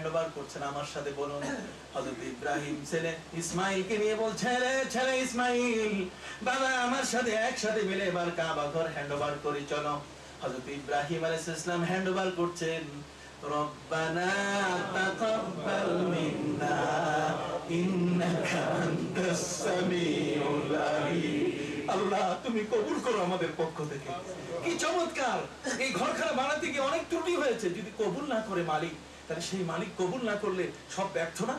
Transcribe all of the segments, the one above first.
Handover করছেন আমার সাথে বলুন। হযরত ইব্রাহিম ছেলে ইসমাইলকে নিয়ে বলছে, রে ছেলে ইসমাইল, বাবা আমার সাথে একসাথে মিলে এবার কাবা ঘর হ্যান্ডওভার করি চলো। হযরত ইব্রাহিম আলাইহিস সালাম হ্যান্ডওভার করছেন। রব্বানা তাকাব্বাল মিন্না ইন্নাকা আনতাস সামিউল আলিম। আল্লাহ তুমি কবুল করো আমাদের পক্ষ থেকে। কি চমৎকার! এই ঘরখানা বানাতে গিয়ে অনেক ত্রুটি হয়েছে, যদি কবুল না করে মালিক, তাহলে সেই মালিক কবুল না করলে সব ব্যর্থ না?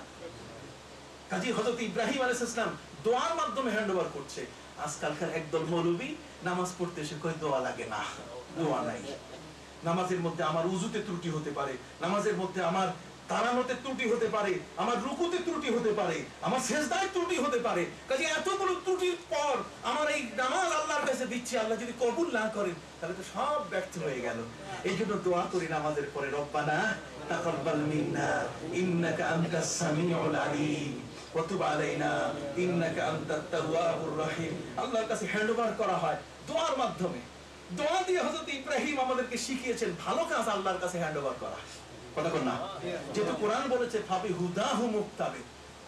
কাজী হযরত ইব্রাহিম আলাইহিস সালাম দোয়ার মাধ্যমে হ্যান্ডওভার করছে। আজকালকার একদল মৌলবী নামাজ পড়তে এসে কয় দোয়া লাগে না, দোয়া নাই। নামাজের মধ্যে আমার উযুতে ত্রুটি হতে পারে, নামাজের মধ্যে আমার দাঁড়ানোতে ত্রুটি হতে পারে, আমার রুকুতে ত্রুটি হতে পারে, আমার সিজদায় ত্রুটি হতে পারে। কাজে এতগুলো ত্রুটির পর আমার এই নামাজ আল্লাহর কাছে দিচ্ছি, আল্লাহ যদি কবুল না করেন তাহলে তো সব ব্যর্থ হয়ে গেল। এই জন্য দোয়া করি নামাজের পরে, রব্বানা তাকাব্বাল মিন্না ইন্নাকা আনতাস সামিউল আলিম ওয়া তুব আলাইনা ইন্নাকা আনতাত তাওয়াবুর রহিম। আল্লাহর কাছে হ্যান্ডওভার করা হয় দোয়ার মাধ্যমে। দোয়া দিয়ে হযরত ইব্রাহিম আমাদেরকে শিখিয়েছেন ভালো কাজ আল্লাহর কাছে হ্যান্ডওভার করা। কথা বল না, যেহেতু কোরআন বলেছে ফাবি হুদাহু মুক্তাবে,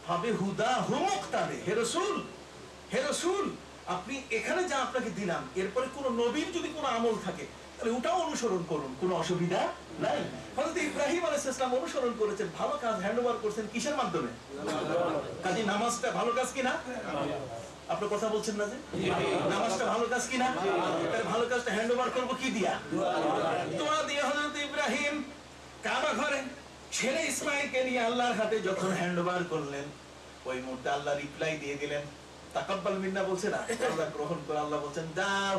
ফাবি হুদাহু মুক্তাবে। হে রাসূল, হে রাসূল, আপনি এখানে যা আপনাকে দিলাম, এরপরে কোন নবীর যদি কোনো আমল থাকে তাহলে ওটাও অনুসরণ করুন, কোনো অসুবিধা নাই। হযরত ইব্রাহিম আলাইহিস সালাম অনুসরণ করেছেন, ভালো কাজ হ্যান্ডওভার করেছেন কিসের মাধ্যমে? কাজে নামাজটা ভালো কাজ কিনা? আপনি কথা বলছেন না যে নামাজটা ভালো কাজ কিনা? তাহলে ভালো কাজটা হ্যান্ডওভার করব কি দিয়া? দোয়া দিয়ে। হযরত ইব্রাহিম কাবা ঘরে ছেলে ইসমাইলকে নিয়ে আল্লাহর হাতে যখন হ্যান্ডওভার করলেন, ওই মুহূর্তে আল্লাহ রিপ্লাই দিয়ে দিলেন। তাকাব্বাল মিন্না বলছে না, আল্লাহ গ্রহণ করে। আল্লাহ বলছেন, দাও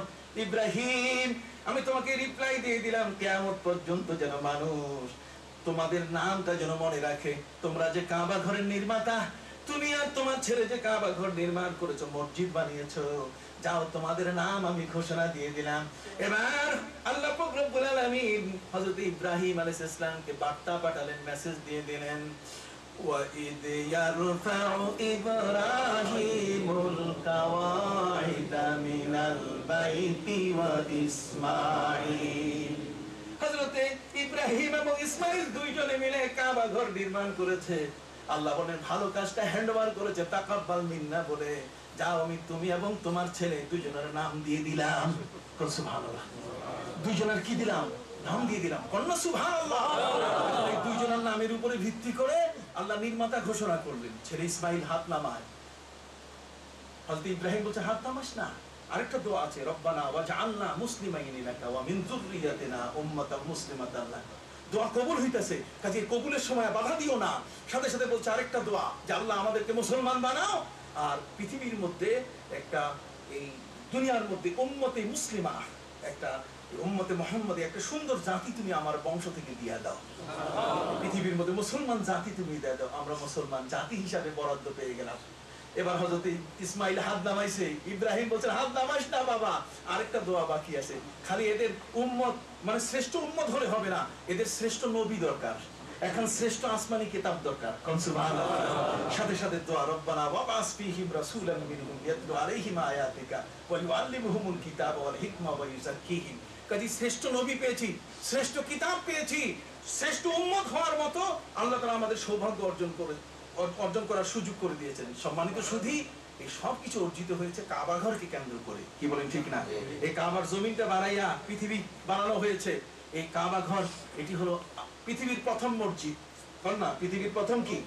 ইব্রাহিম, আমি তোমাকে রিপ্লাই দিয়ে দিলাম, কিয়ামত পর্যন্ত যেন মানুষ তোমাদের নামটা যেন মনে রাখে। তোমরা যে কাবা ঘরের নির্মাতা, তুমি আর তোমার ছেলে যে কাবা ঘর নির্মাণ করেছো, মসজিদ বানিয়েছো, যাও তোমাদের নাম আমি ঘোষণা দিয়ে দিলাম। এবার আল্লাহ পাক রব্বুল আলামিন হযরত ইব্রাহিম আলাইহিস সালামকে বার্তা পাঠালেন, মেসেজ দিয়ে দিলেন, وَإِذْ يَرْفَعُ إِبْرَاهِيمُ الْقَوَاعِدَ مِنَ الْبَيْتِ وَإِسْمَاعِيلُ। হযরতে ইব্রাহিম এবং ইসমাইল দুইজনে মিলে কাবা ঘর নির্মাণ করেছে। আল্লাহ বলেন ভালো কাজটা হ্যান্ডওভার করেছে তাকাব্বাল মিন্না বলে, যাও আমি তুমি এবং তোমার ছেলে দুইজনের নাম দিয়ে দিলাম। সুবহানাল্লাহ। দুইজনের কি দিলাম? নাম দিয়ে দিলাম। কন্যা সুবহানাল্লাহ। এই দুইজনের নামের উপরে ভিত্তি করে আল্লাহ নির্মাতা ঘোষণা করলেন। ছেলে ইসমাইল হাত নামায়, হযরত ইব্রাহিম বলছে হাত নামাস না। আরেকটা দোয়া আছে, রব্বানা ওয়াজআলনা মুসলিমাইনি লাকা ওয়া মিন যুররিয়াতিনা উম্মাতান মুসলিমাতান লাক। দোয়া কবুল হইতাছে, কাজে কবুলের সময় বাধা দিও না। সাথে সাথে বলছে আরেকটা দোয়া, যে আল্লাহ আমাদেরকে মুসলমান বানাও, আর পৃথিবীর মধ্যে একটা, এই দুনিয়ার মধ্যে উম্মতে মুসলিমা, একটা উম্মতে মুহাম্মাদি, একটা সুন্দর জাতি তুমি আমার বংশ থেকে দিয়ে দাও। পৃথিবীর মধ্যে মুসলমান জাতি তুমি দিয়ে দাও। আমরা মুসলমান জাতি হিসাবে বরাদ্দ পেয়ে গেলাম। এবার হযরত ইসমাইল হাত নামাইছে, ইব্রাহিম বলছে হাত নামাইস না বাবা, আরেকটা দোয়া বাকি আছে। খালি এদের উম্মত মানে শ্রেষ্ঠ উম্মত হলে হবে না, এদের শ্রেষ্ঠ নবী দরকার, এখন শ্রেষ্ঠ আসমানি কিতাব দরকার। সুবহানাল্লাহ। সাথে সাথে দোয়া, রব্বানা ওয়াবাস ফীহিম রাসূলান মিনহুম ইয়াতলু আলাইহিম আয়াতিকা ওয়া ইউআল্লিমুহুমুল কিতাবা ওয়াল হিকমা ওয়া ইউযাক্কিহিম। কাজী শ্রেষ্ঠ নবী পেয়েছি, শ্রেষ্ঠ কিতাব পেয়েছি, শ্রেষ্ঠ উম্মত হওয়ার মতো আল্লাহ তাআলা আমাদের সৌভাগ্য অর্জন করার সুযোগ করে দিয়েছেন। সম্মানিত সুধী, এই সব কিছু অর্জিত হয়েছে কাবা ঘরকে কেন্দ্র করে। কি বলেন ঠিক না? এই কাবার জমিনটা বানাইয়া পৃথিবী বানানো হয়েছে। এই কাবা ঘর, এটি হলো পৃথিবীর প্রথম মসজিদ। না, পৃথিবীর প্রথম কি?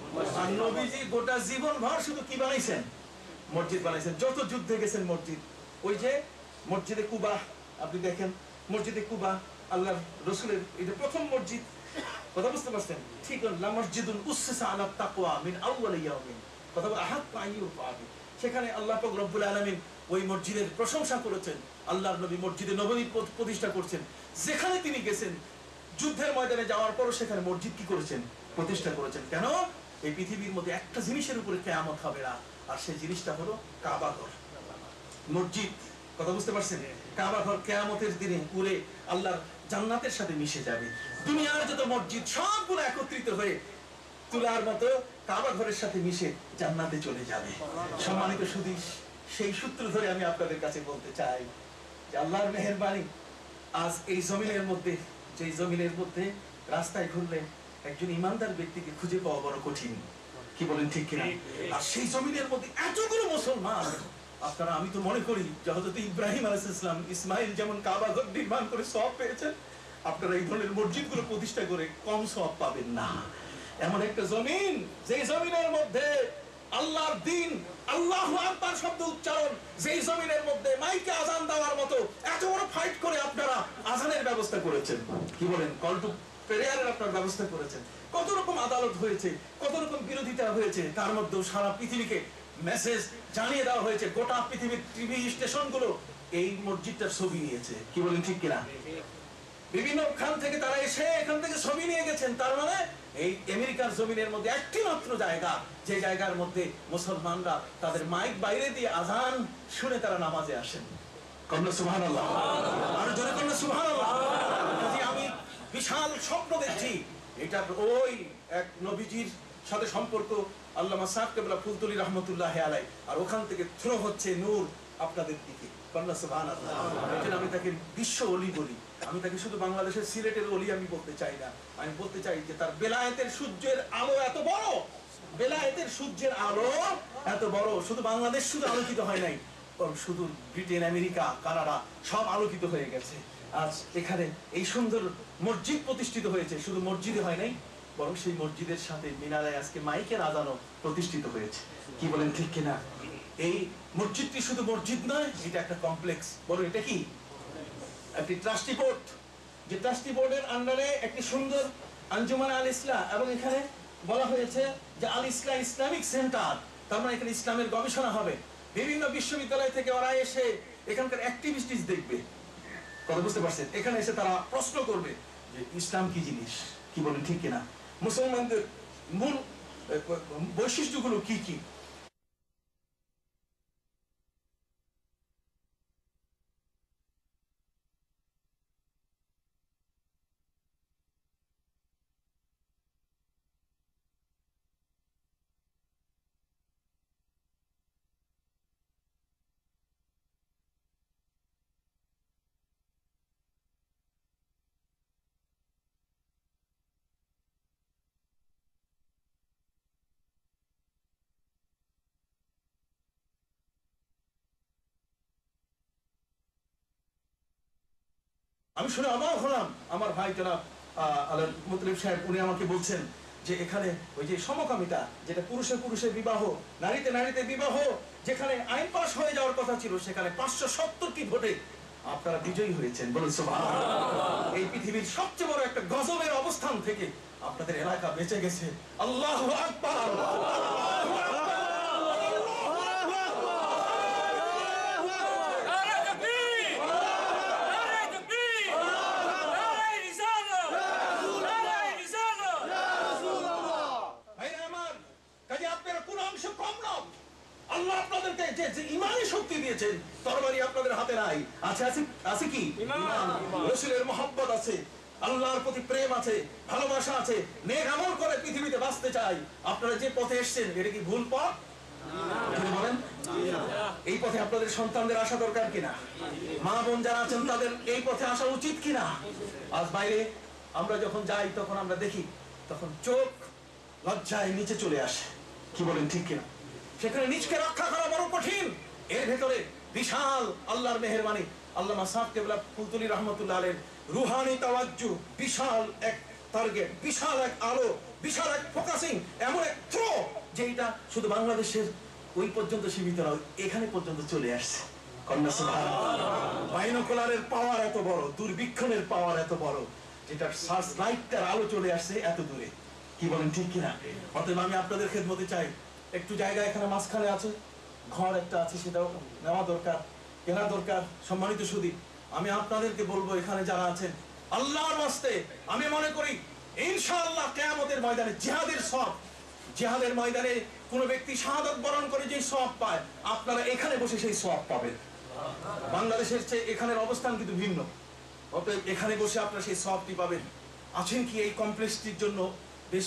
আর নবীজি গোটা জীবন ভর শুধু কি বানাইছেন? মসজিদ বানাইছেন। যত যুদ্ধে গেছেন মসজিদ, ওই যে মসজিদে কুবা আপনি দেখেন, মসজিদে কুবা আল্লাহর রাসূলের এটা প্রথম মসজিদ। কথা বুঝতে পারছেন? ঠিক না? মসজিদুন উসসিসা আলা তাকওয়া মিন আউয়াল ইয়াউমিন। কথা বলে আহাদ পাইও পাবে। সেখানে আল্লাহ পাক রব্বুল আলামিন ওই মসজিদের প্রশংসা করেছেন। আল্লাহর নবী মসজিদে নববী প্রতিষ্ঠা করছেন। যেখানে তিনি গেছেন, যুদ্ধের ময়দানে যাওয়ার পরও সেখানে মসজিদ কি করেছেন? প্রতিষ্ঠা করেছেন। কেন? এই পৃথিবীর মধ্যে একটা জিনিসের উপরে কিয়ামত হবে না, আর সেই জিনিসটা হলো কাবা ঘর, মসজিদ। কথা বুঝতে পারছেন? কাবা ঘর কিয়ামতের দিনে উড়ে আল্লাহর জান্নাতের সাথে মিশে যাবে। দুনিয়ার যত মসজিদ সবগুলো একত্রিত হয়ে তুলার মতো কাবা ঘরের সাথে মিশে জান্নাতে চলে যাবে। সম্মানিত সুধী, সেই সূত্র ধরে আমি আপনাদের কাছে বলতে চাই যে আল্লাহর মেহেরবানি, আজ এই জমিনের মধ্যে, যে জমিনের মধ্যে রাস্তায় ঘুরলে একজন ইমানদার ব্যক্তিকে খুঁজে পাওয়া বড় কঠিন, কি বলেন ঠিক কিনা? আর সেই জমিনের মধ্যে এতগুলো মুসলমান, আপনারা, আমি তো মনে করি যে হযরত ইব্রাহিম আলাইহিস সালাম ইসমাইল যেমন কাবা ঘর নির্মাণ করে সওয়াব পেয়েছেন, আপনারা এই ধরনের মসজিদগুলো প্রতিষ্ঠা করে কম সওয়াব পাবেন না। এমন একটা জমিন, যে জমিনের মধ্যে আল্লাহর দ্বীন, আল্লাহু আকবার শব্দ উচ্চারণ, যেই জমিনের মধ্যে মাইকে আজান দেওয়ার মতো এত বড় ফাইট করে আপনারা আজানের ব্যবস্থা করেছেন, কি বলেন, কল টু প্রেয়ারের আপনারা ব্যবস্থা করেছেন। কত রকম আদালত হয়েছে, কত রকম বিরোধিতা হয়েছে, তার মধ্যেও সারা পৃথিবীকে মেসেজ জানিয়ে দেওয়া হয়েছে। গোটা পৃথিবীর টিভি স্টেশনগুলো এই মসজিদটার ছবি নিয়েছে, কি বলেন ঠিক কিনা? বিভিন্ন খান থেকে তারা এসে এখান থেকে ছবি নিয়ে গেছেন। তার মানে এই আমেরিকার জমিনের মধ্যে একটি মাত্র জায়গা, যে জায়গার মধ্যে মুসলমানরা তাদের মাইক বাইরে দিয়ে আজান শুনে তারা নামাজে আসেন। কন্যা সুবহানাল্লাহ, আর জোরে কন্যা সুবহানাল্লাহ। আমি বিশাল স্বপ্ন দেখছি, এটা ওই এক নবীজির সাথে সম্পর্ক, আল্লামা সাহেব কেবলা ফুলতলি রহমতুল্লাহ আলাই, আর ওখান থেকে থ্রো হচ্ছে নূর আপনাদের দিকে। কন্যা সুবহানাল্লাহ। এজন্য আমি তাকে বিশ্ব ওলি বলি। আমি তাকে শুধু বাংলাদেশের সিলেটের ওলি আমি বলতে চাই না, আমি বলতে চাই যে তার বেলায়েতের সূর্যের আলো এত বড়, বেলায়েতের সূর্যের আলো এত বড়, শুধু বাংলাদেশ শুধু আলোকিত হয় নাই, শুধু ব্রিটেন, আমেরিকা, কানাডা সব আলোকিত হয়ে গেছে। আজ এখানে এই সুন্দর মসজিদ প্রতিষ্ঠিত হয়েছে, শুধু মসজিদে হয় নাই, বরং সেই মসজিদের সাথে মিনারে আজকে মাইকের আজানও প্রতিষ্ঠিত হয়েছে, কি বলেন ঠিক কিনা? এই মসজিদটি শুধু মসজিদ নয়, এটা একটা কমপ্লেক্স। বলো এটা কি? একটি ট্রাস্টি বোর্ড, যে ট্রাস্টি বোর্ডের আন্ডারে একটি সুন্দর আঞ্জুমান আল ইসলাম, এবং এখানে বলা হয়েছে যে আল ইসলাম ইসলামিক সেন্টার, তার মানে এখানে ইসলামের গবেষণা হবে। বিভিন্ন বিশ্ববিদ্যালয় থেকে ওরা এসে এখানকার অ্যাক্টিভিটিস দেখবে, কথা বুঝতে পারছেন? এখানে এসে তারা প্রশ্ন করবে যে ইসলাম কি জিনিস, কি বলেন ঠিক কিনা? মুসলমানদের মূল বৈশিষ্ট্যগুলো কি কি? আমি শুনে অবাক হলাম, আমার ভাই জনাব মুতলিব সাহেব, উনি আমাকে বলছেন যে এখানে ওই যে সমকামিতা, যেটা পুরুষে পুরুষে বিবাহ, নারীতে নারীতে বিবাহ, যেখানে আইন পাস হয়ে যাওয়ার কথা ছিল, সেখানে 570টি ভোটে আপনারা বিজয়ী হয়েছেন। বলুন সুবহানাল্লাহ। এই পৃথিবীর সবচেয়ে বড় একটা গজবের অবস্থান থেকে আপনাদের এলাকা বেঁচে গেছে। আল্লাহু আকবার, আল্লাহু আকবার। আল্লাহ আপনাদেরকে যে ইমানি শক্তি দিয়েছেন, তরবারি আপনাদের হাতে নাই, আছে আছে আছে কি? ঈমান। রাসূলের মহব্বত আছে, আল্লাহর প্রতি প্রেম আছে, ভালোবাসা আছে, নেক আমল করে পৃথিবীতে বাঁচতে চাই। আপনারা যে পথে এসেছেন, এটা কি ভুল পথ? না। বলেন, এই পথে আপনাদের সন্তানদের আসা দরকার কিনা? মা বোন যারা আছেন তাদের এই পথে আসা উচিত কিনা? আজ বাইরে আমরা যখন যাই, তখন আমরা দেখি, তখন চোখ লজ্জায় নিচে চলে আসে, কি বলেন ঠিক কিনা? সেখানে নিজকে রক্ষা করা বড় কঠিন। এর ভেতরে বিশাল আল্লাহর মেহেরবানি, আল্লামা সাহেব কেবলা ফুলতলি রহমতুল্লাহ আলাইহির রুহানি তাওয়াজ্জু, বিশাল এক টার্গেট, বিশাল এক আলো, বিশাল এক ফোকাসিং, এমন এক থ্রো, যেটা শুধু বাংলাদেশের ওই পর্যন্ত সীমিত নয়, এখানে পর্যন্ত চলে আসছে। কন্যা সুবহানাল্লাহ। বাইনোকুলারের পাওয়ার এত বড়, দূরবীক্ষণের পাওয়ার এত বড়, যেটা সার্চ লাইটটার আলো চলে আসছে এত দূরে, কি বলেন ঠিক কিনা? অতএব আমি আপনাদের খেদমতে চাই, একটু জায়গা এখানে মাঝখানে আছে, ঘর একটা আছে, সেটাও নেওয়া দরকার, কেনা দরকার। সম্মানিত সুধী, আমি আপনাদেরকে বলবো, এখানে যারা আছেন, আল্লাহর ওয়াস্তে আমি মনে করি ইনশাআল্লাহ কিয়ামতের ময়দানে জিহাদের সওয়াব, জিহাদের ময়দানে কোন ব্যক্তি শাহাদাত বরণ করে যে সওয়াব পায়, আপনারা এখানে বসে সেই সওয়াব পাবেন। বাংলাদেশের চেয়ে এখানের অবস্থান কিন্তু ভিন্ন, অতএব এখানে বসে আপনারা সেই সওয়াবটি পাবেন। আছেন কি এই কমপ্লেক্সটির জন্য বেশ